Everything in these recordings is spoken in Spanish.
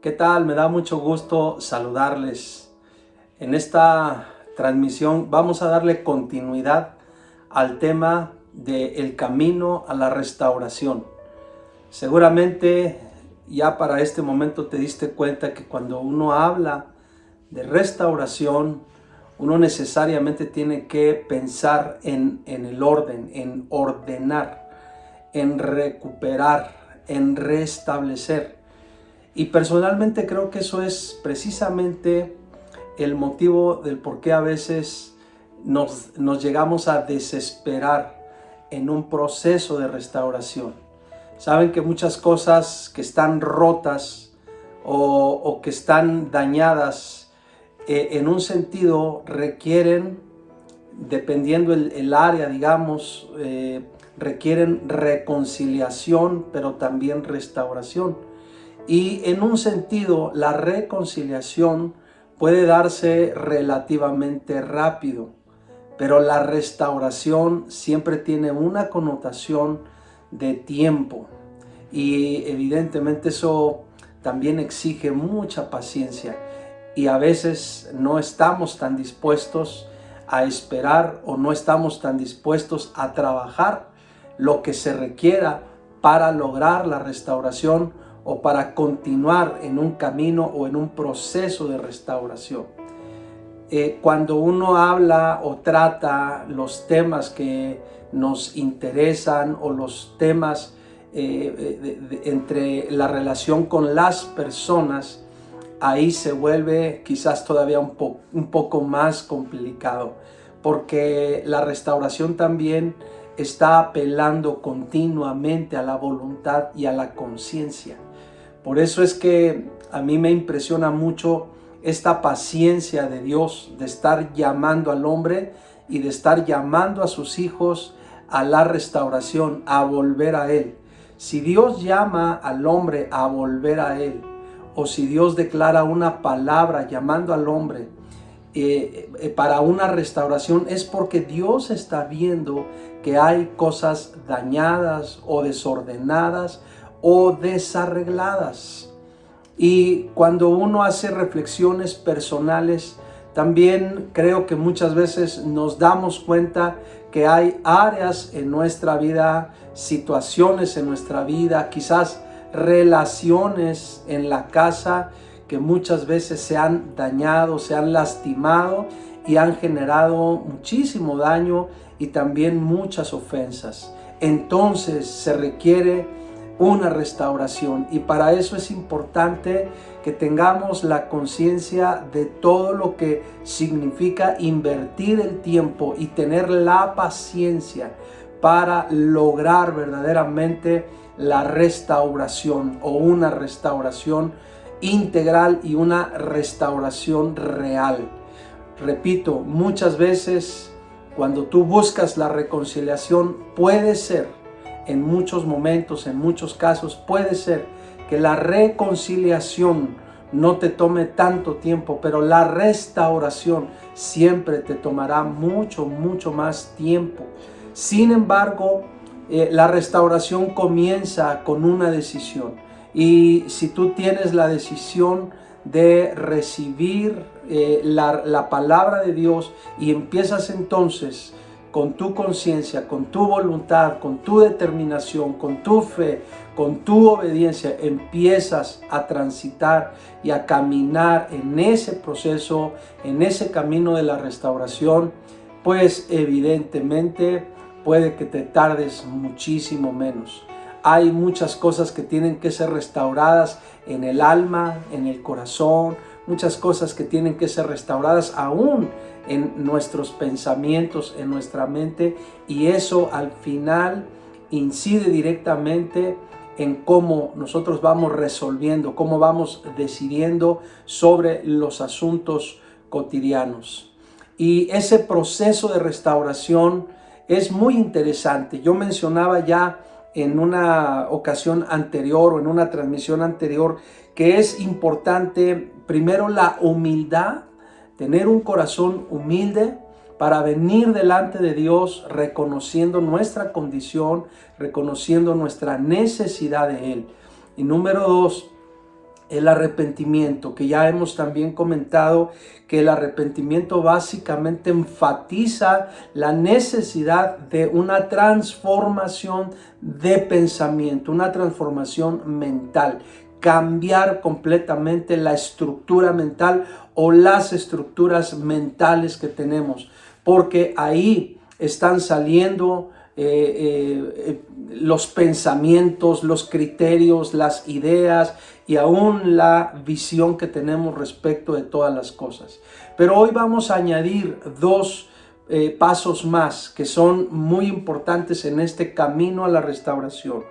¿Qué tal? Me da mucho gusto saludarles. En esta transmisión vamos a darle continuidad al tema del camino a la restauración. Seguramente ya para este momento te diste cuenta que cuando uno habla de restauración, uno necesariamente tiene que pensar en el orden, en ordenar, en recuperar, en restablecer. Y personalmente creo que eso es precisamente el motivo del por qué a veces nos llegamos a desesperar en un proceso de restauración. Saben que muchas cosas que están rotas o que están dañadas en un sentido requieren, dependiendo el área, digamos, requieren reconciliación, pero también restauración. Y en un sentido, la reconciliación puede darse relativamente rápido, pero la restauración siempre tiene una connotación de tiempo. Y evidentemente eso también exige mucha paciencia. Y a veces no estamos tan dispuestos a esperar o no estamos tan dispuestos a trabajar lo que se requiera para lograr la restauración o para continuar en un camino o en un proceso de restauración. Cuando uno habla o trata los temas que nos interesan o los temas entre la relación con las personas, ahí se vuelve quizás todavía un poco más complicado, porque la restauración también está apelando continuamente a la voluntad y a la conciencia. Por eso es que a mí me impresiona mucho esta paciencia de Dios de estar llamando al hombre y de estar llamando a sus hijos a la restauración, a volver a Él. Si Dios llama al hombre a volver a Él, o si Dios declara una palabra llamando al hombre para una restauración, es porque Dios está viendo que hay cosas dañadas o desordenadas o desarregladas. Y cuando uno hace reflexiones personales, también creo que muchas veces nos damos cuenta que hay áreas en nuestra vida, situaciones en nuestra vida, quizás relaciones en la casa que muchas veces se han dañado, se han lastimado y han generado muchísimo daño y también muchas ofensas. Entonces se requiere una restauración, y para eso es importante que tengamos la conciencia de todo lo que significa invertir el tiempo y tener la paciencia para lograr verdaderamente la restauración o una restauración integral y una restauración real. Repito, muchas veces cuando tú buscas la reconciliación, puede ser, en muchos momentos, en muchos casos, puede ser que la reconciliación no te tome tanto tiempo, pero la restauración siempre te tomará mucho más tiempo. Sin embargo, la restauración comienza con una decisión. Y si tú tienes la decisión de recibir la palabra de Dios y empiezas entonces con tu conciencia, con tu voluntad, con tu determinación, con tu fe, con tu obediencia, empiezas a transitar y a caminar en ese proceso, en ese camino de la restauración, pues evidentemente puede que te tardes muchísimo menos. Hay muchas cosas que tienen que ser restauradas en el alma, en el corazón, muchas cosas que tienen que ser restauradas aún en nuestros pensamientos, en nuestra mente, y eso al final incide directamente en cómo nosotros vamos resolviendo, cómo vamos decidiendo sobre los asuntos cotidianos. Y ese proceso de restauración es muy interesante. Yo mencionaba ya en una ocasión anterior o en una transmisión anterior que es importante primero la humildad, tener un corazón humilde para venir delante de Dios reconociendo nuestra condición, reconociendo nuestra necesidad de Él. Y número dos, el arrepentimiento, que ya hemos también comentado que el arrepentimiento básicamente enfatiza la necesidad de una transformación de pensamiento, una transformación mental, cambiar completamente la estructura mental o las estructuras mentales que tenemos, porque ahí están saliendo los pensamientos, los criterios, las ideas y aún la visión que tenemos respecto de todas las cosas. Pero hoy vamos a añadir dos pasos más que son muy importantes en este camino a la restauración.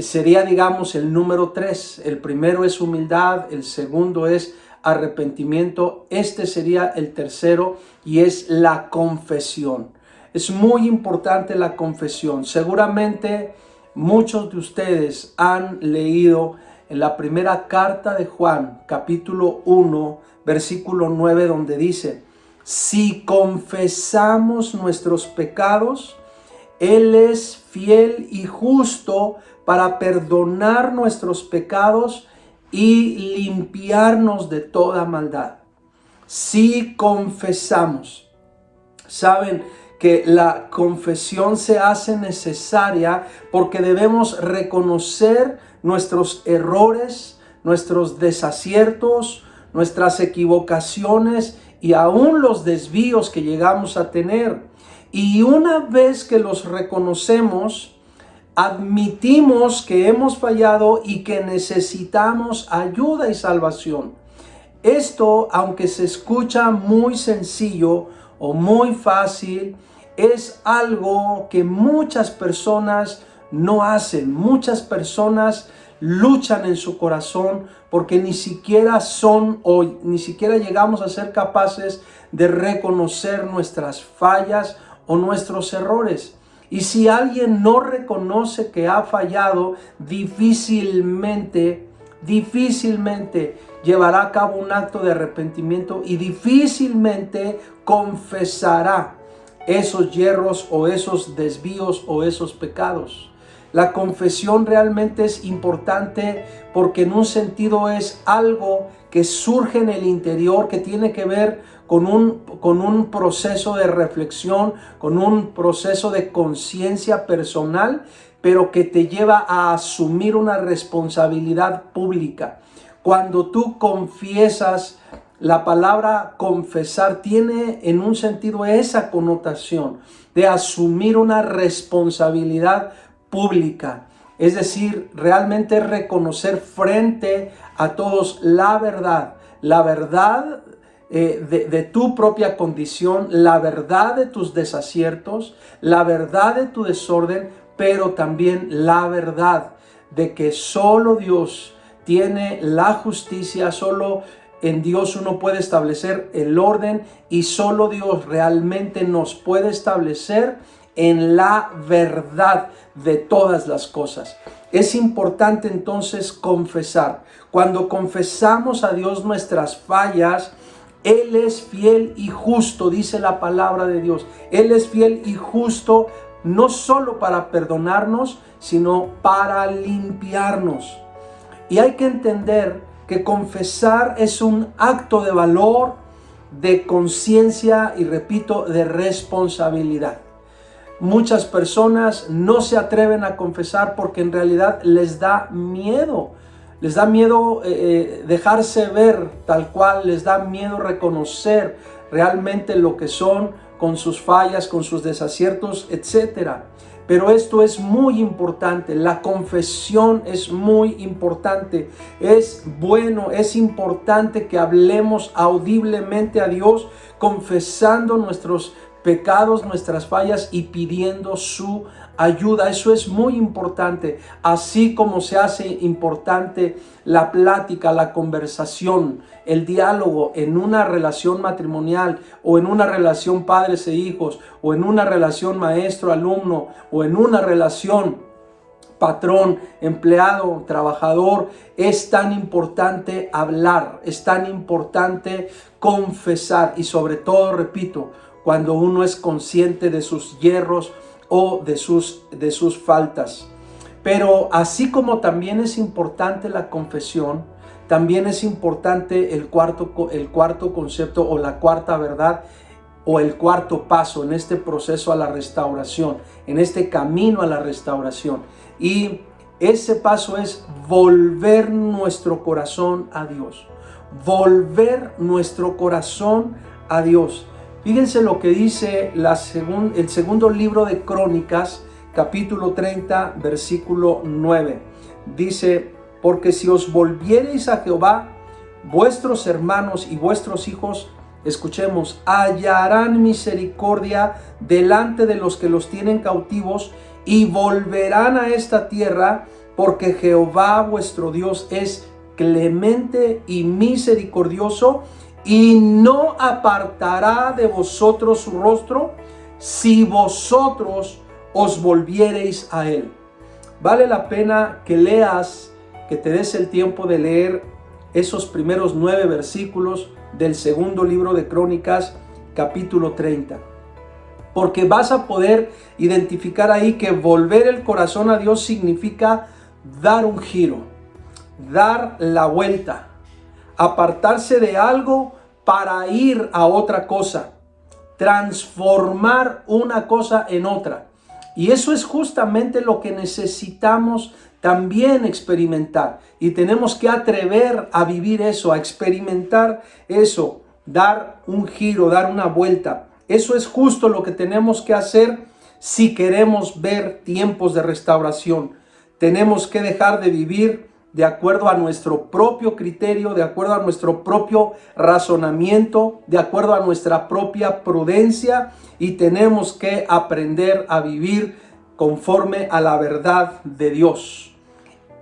Sería, digamos, el número 3. El primero es humildad, el segundo es arrepentimiento. Este sería el tercero y es la confesión. Es muy importante la confesión. Seguramente muchos de ustedes han leído en la primera carta de Juan, capítulo 1, versículo 9, donde dice: si confesamos nuestros pecados, Él es fiel y justo para perdonar nuestros pecados y limpiarnos de toda maldad. Si confesamos. Saben que la confesión se hace necesaria porque debemos reconocer nuestros errores, nuestros desaciertos, nuestras equivocaciones y aún los desvíos que llegamos a tener. Y una vez que los reconocemos, admitimos que hemos fallado y que necesitamos ayuda y salvación. Esto, aunque se escucha muy sencillo o muy fácil, es algo que muchas personas no hacen. Muchas personas luchan en su corazón porque ni siquiera llegamos a ser capaces de reconocer nuestras fallas o nuestros errores. Y si alguien no reconoce que ha fallado, difícilmente llevará a cabo un acto de arrepentimiento y difícilmente confesará esos yerros o esos desvíos o esos pecados. La confesión realmente es importante porque en un sentido es algo que surge en el interior, que tiene que ver con un proceso de reflexión, con un proceso de conciencia personal, pero que te lleva a asumir una responsabilidad pública. Cuando tú confiesas, la palabra confesar tiene en un sentido esa connotación de asumir una responsabilidad pública. Es decir, realmente reconocer frente a todos la verdad de tu propia condición, la verdad de tus desaciertos, la verdad de tu desorden, pero también la verdad de que solo Dios tiene la justicia, solo en Dios uno puede establecer el orden y solo Dios realmente nos puede establecer en la verdad de todas las cosas. Es importante entonces confesar. Cuando confesamos a Dios nuestras fallas, Él es fiel y justo, dice la palabra de Dios. Él es fiel y justo no solo para perdonarnos, sino para limpiarnos. Y hay que entender que confesar es un acto de valor, de conciencia y, repito, de responsabilidad. Muchas personas no se atreven a confesar porque en realidad les da miedo. Les da miedo dejarse ver tal cual, les da miedo reconocer realmente lo que son con sus fallas, con sus desaciertos, etc. Pero esto es muy importante, la confesión es muy importante, es bueno, es importante que hablemos audiblemente a Dios, confesando nuestros pecados, nuestras fallas y pidiendo su ayuda. Eso es muy importante, así como se hace importante la plática, la conversación, el diálogo en una relación matrimonial o en una relación padres e hijos o en una relación maestro-alumno o en una relación patrón, empleado, trabajador. Es tan importante hablar, es tan importante confesar y sobre todo, repito, cuando uno es consciente de sus yerros o de sus faltas. Pero así como también es importante la confesión, también es importante el cuarto concepto o la cuarta verdad o el cuarto paso en este proceso a la restauración, en este camino a la restauración. Y ese paso es volver nuestro corazón a Dios. Volver nuestro corazón a Dios. Fíjense lo que dice el segundo libro de Crónicas, capítulo 30, versículo 9. Dice: porque si os volviereis a Jehová, vuestros hermanos y vuestros hijos, escuchemos, hallarán misericordia delante de los que los tienen cautivos y volverán a esta tierra, porque Jehová vuestro Dios es clemente y misericordioso y no apartará de vosotros su rostro si vosotros os volviereis a él. Vale la pena que leas, que te des el tiempo de leer esos primeros 9 versículos del segundo libro de Crónicas, capítulo 30. Porque vas a poder identificar ahí que volver el corazón a Dios significa dar un giro, dar la vuelta, apartarse de algo para ir a otra cosa, transformar una cosa en otra. Y eso es justamente lo que necesitamos también experimentar. Y tenemos que atrever a vivir eso, a experimentar eso, dar un giro, dar una vuelta. Eso es justo lo que tenemos que hacer si queremos ver tiempos de restauración. Tenemos que dejar de vivir de acuerdo a nuestro propio criterio, de acuerdo a nuestro propio razonamiento, de acuerdo a nuestra propia prudencia, y tenemos que aprender a vivir conforme a la verdad de Dios.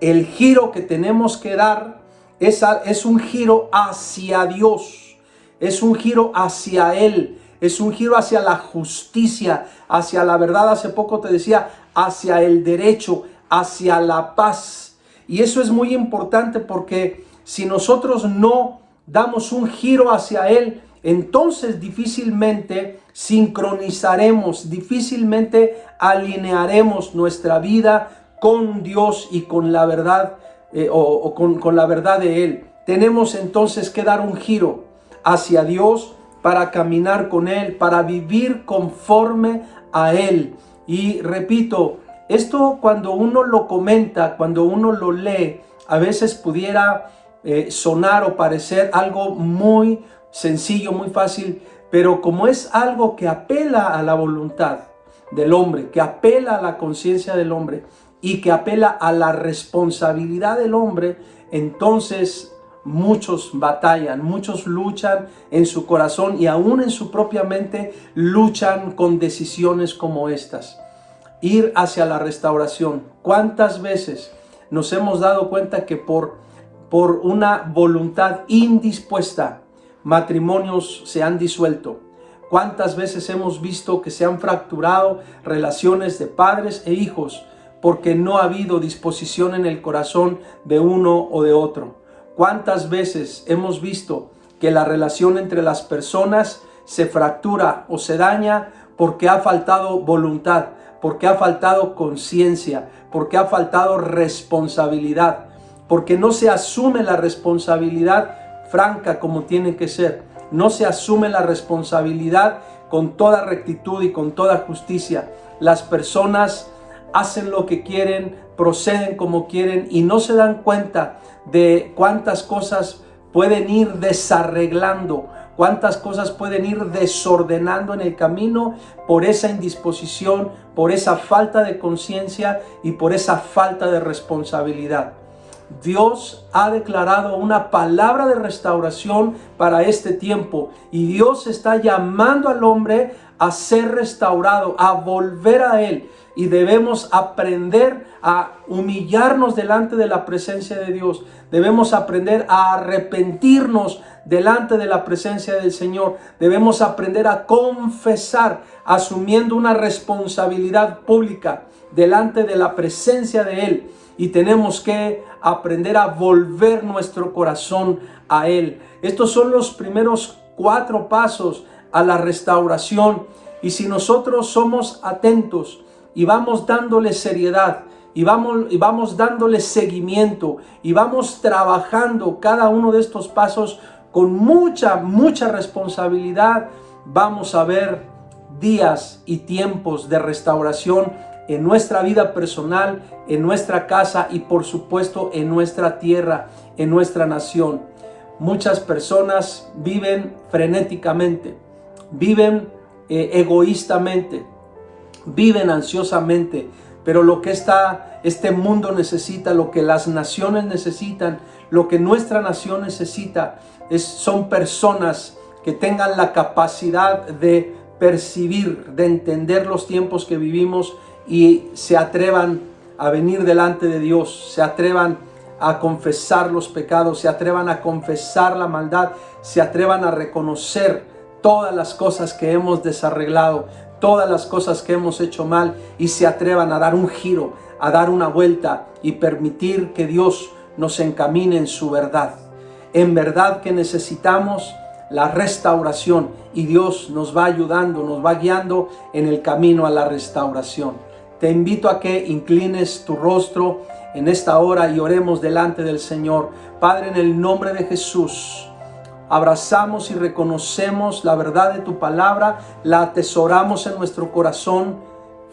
El giro que tenemos que dar es un giro hacia Dios, es un giro hacia Él, es un giro hacia la justicia, hacia la verdad. Hace poco te decía, hacia el derecho, hacia la paz. Y eso es muy importante, porque si nosotros no damos un giro hacia Él, entonces difícilmente sincronizaremos, difícilmente alinearemos nuestra vida con Dios y con la verdad, con la verdad de Él. Tenemos entonces que dar un giro hacia Dios para caminar con Él, para vivir conforme a Él. Y repito, esto cuando uno lo comenta, cuando uno lo lee, a veces pudiera sonar o parecer algo muy sencillo, muy fácil, pero como es algo que apela a la voluntad del hombre, que apela a la conciencia del hombre y que apela a la responsabilidad del hombre, entonces muchos batallan, muchos luchan en su corazón y aún en su propia mente luchan con decisiones como estas. Ir hacia la restauración. ¿Cuántas veces nos hemos dado cuenta que por una voluntad indispuesta matrimonios se han disuelto? ¿Cuántas veces hemos visto que se han fracturado relaciones de padres e hijos porque no ha habido disposición en el corazón de uno o de otro? ¿Cuántas veces hemos visto que la relación entre las personas se fractura o se daña porque ha faltado voluntad, porque ha faltado conciencia, porque ha faltado responsabilidad, porque no se asume la responsabilidad franca como tiene que ser, no se asume la responsabilidad con toda rectitud y con toda justicia? Las personas hacen lo que quieren, proceden como quieren y no se dan cuenta de cuántas cosas pueden ir desarreglando, cuántas cosas pueden ir desordenando en el camino por esa indisposición, por esa falta de conciencia y por esa falta de responsabilidad. Dios ha declarado una palabra de restauración para este tiempo y Dios está llamando al hombre a ser restaurado, a volver a Él. Y debemos aprender a humillarnos delante de la presencia de Dios. Debemos aprender a arrepentirnos delante de la presencia del Señor. Debemos aprender a confesar, asumiendo una responsabilidad pública delante de la presencia de Él. Y tenemos que aprender a volver nuestro corazón a Él. Estos son los primeros 4 pasos a la restauración. Y si nosotros somos atentos y vamos dándole seriedad y vamos dándole seguimiento y vamos trabajando cada uno de estos pasos con mucha responsabilidad, vamos a ver días y tiempos de restauración en nuestra vida personal, en nuestra casa y por supuesto en nuestra tierra, en nuestra nación. Muchas personas viven frenéticamente, viven egoístamente, viven ansiosamente, pero lo que este mundo necesita, lo que las naciones necesitan, lo que nuestra nación necesita, son personas que tengan la capacidad de percibir, de entender los tiempos que vivimos y se atrevan a venir delante de Dios, se atrevan a confesar los pecados, se atrevan a confesar la maldad, se atrevan a reconocer todas las cosas que hemos desarreglado, todas las cosas que hemos hecho mal y se atrevan a dar un giro, a dar una vuelta y permitir que Dios nos encamine en su verdad. En verdad que necesitamos la restauración y Dios nos va ayudando, nos va guiando en el camino a la restauración. Te invito a que inclines tu rostro en esta hora y oremos delante del Señor. Padre, en el nombre de Jesús, abrazamos y reconocemos la verdad de tu palabra, la atesoramos en nuestro corazón,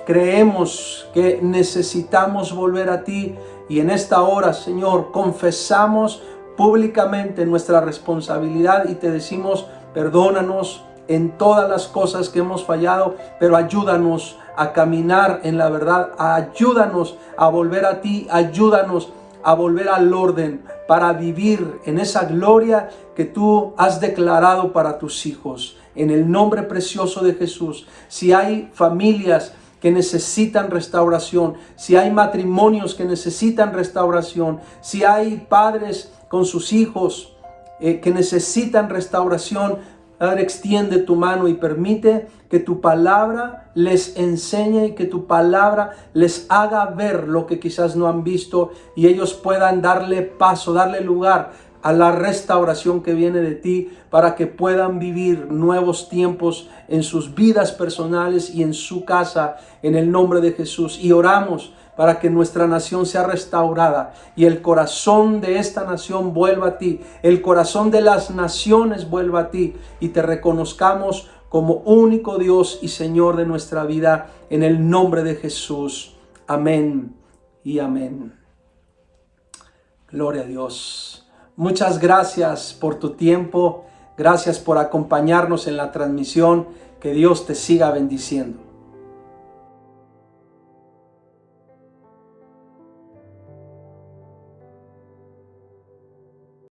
creemos que necesitamos volver a ti y en esta hora, Señor, confesamos públicamente nuestra responsabilidad y te decimos, perdónanos en todas las cosas que hemos fallado, pero ayúdanos a caminar en la verdad, ayúdanos a volver a ti, ayúdanos a volver al orden para vivir en esa gloria que tú has declarado para tus hijos. En el nombre precioso de Jesús, si hay familias que necesitan restauración, si hay matrimonios que necesitan restauración, si hay padres con sus hijos que necesitan restauración, Padre, extiende tu mano y permite que tu palabra les enseñe y que tu palabra les haga ver lo que quizás no han visto y ellos puedan darle paso, darle lugar a la restauración que viene de ti para que puedan vivir nuevos tiempos en sus vidas personales y en su casa en el nombre de Jesús. Y oramos para que nuestra nación sea restaurada y el corazón de esta nación vuelva a ti, el corazón de las naciones vuelva a ti y te reconozcamos como único Dios y Señor de nuestra vida en el nombre de Jesús. Amén y amén. Gloria a Dios. Muchas gracias por tu tiempo, gracias por acompañarnos en la transmisión. Que Dios te siga bendiciendo.